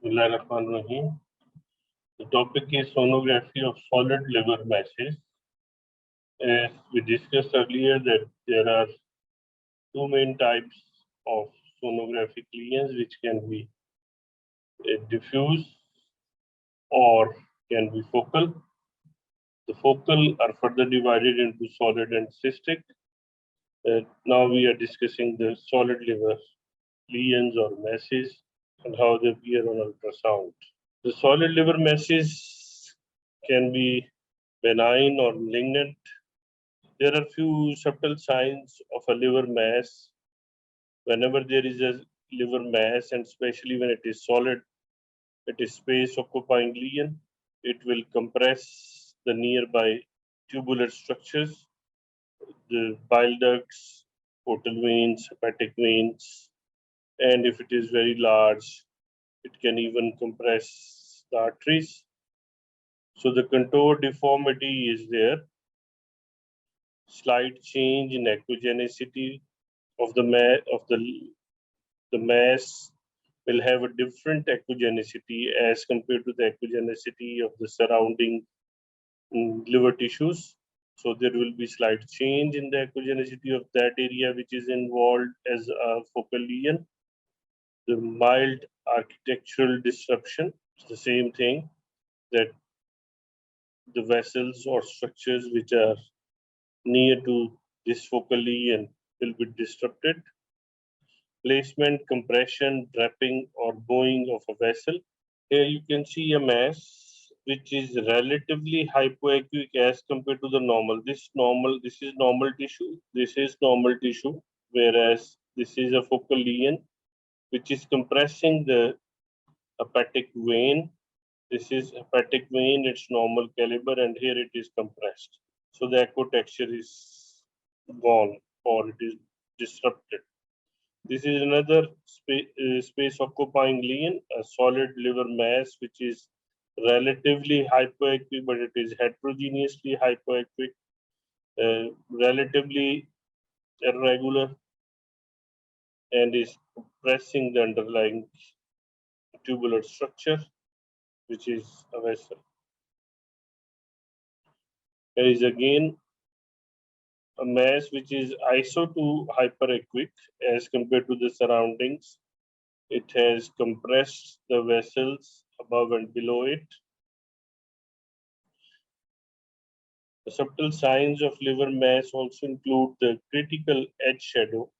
Bismillahirrahmanirrahim. The topic is sonography of solid liver masses. As we discussed earlier, that there are two main types of sonographic lesions, which can be diffuse or can be focal. The focal are further divided into solid and cystic. Now we are discussing the solid liver lesions or masses and how they appear on ultrasound. The solid liver masses can be benign or malignant. There are few subtle signs of a liver mass. Whenever there is a liver mass, and especially when it is solid, it is space occupying lesion, it will compress the nearby tubular structures, the bile ducts, portal veins, hepatic veins, and if it is very large, it can even compress the arteries. So the contour deformity is there. Slight change in echogenicity of the mass will have a different echogenicity as compared to the echogenicity of the surrounding liver tissues. So there will be slight change in the echogenicity of that area which is involved as a focal lesion. The mild architectural disruption is the same thing, that the vessels or structures which are near to this focal lesion will be disrupted. Placement, compression, draping, or bowing of a vessel. Here you can see a mass which is relatively hypoechoic as compared to the normal. This is normal tissue. This is normal tissue, whereas this is a focal lesion which is compressing the hepatic vein. This is hepatic vein, its normal caliber, and here it is compressed. So the echo texture is gone or it is disrupted. This is another space occupying lesion, a solid liver mass which is relatively hypoechoic, but it is heterogeneously hypoechoic, relatively irregular, and is compressing the underlying tubular structure, which is a vessel. There is again a mass which is iso to hyperechoic as compared to the surroundings. It has compressed the vessels above and below it. The subtle signs of liver mass also include the critical edge shadow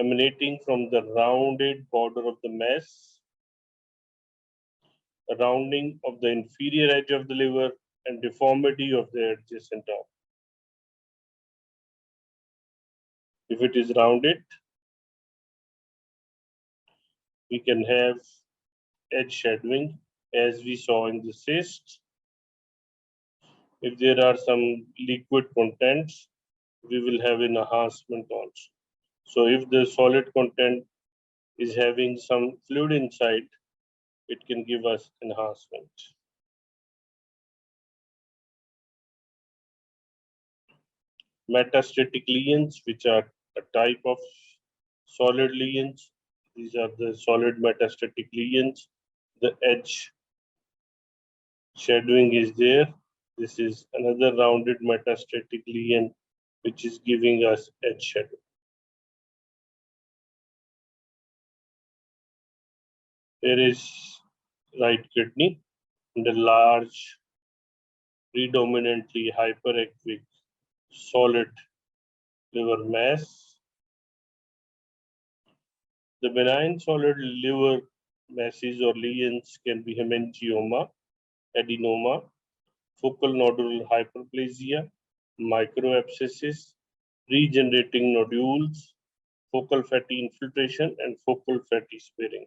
emanating from the rounded border of the mass, the rounding of the inferior edge of the liver, and deformity of the adjacent arm. If it is rounded, we can have edge shadowing as we saw in the cyst. If there are some liquid contents, we will have an enhancement also. So if the solid content is having some fluid inside, it can give us enhancement. Metastatic lesions, which are a type of solid lesions. These are the solid metastatic lesions. The edge shadowing is there. This is another rounded metastatic lesion, which is giving us edge shadow. There is right kidney and a large, predominantly hyperechoic solid liver mass. The benign solid liver masses or lesions can be hemangioma, adenoma, focal nodular hyperplasia, microabscesses, regenerating nodules, focal fatty infiltration, and focal fatty sparing.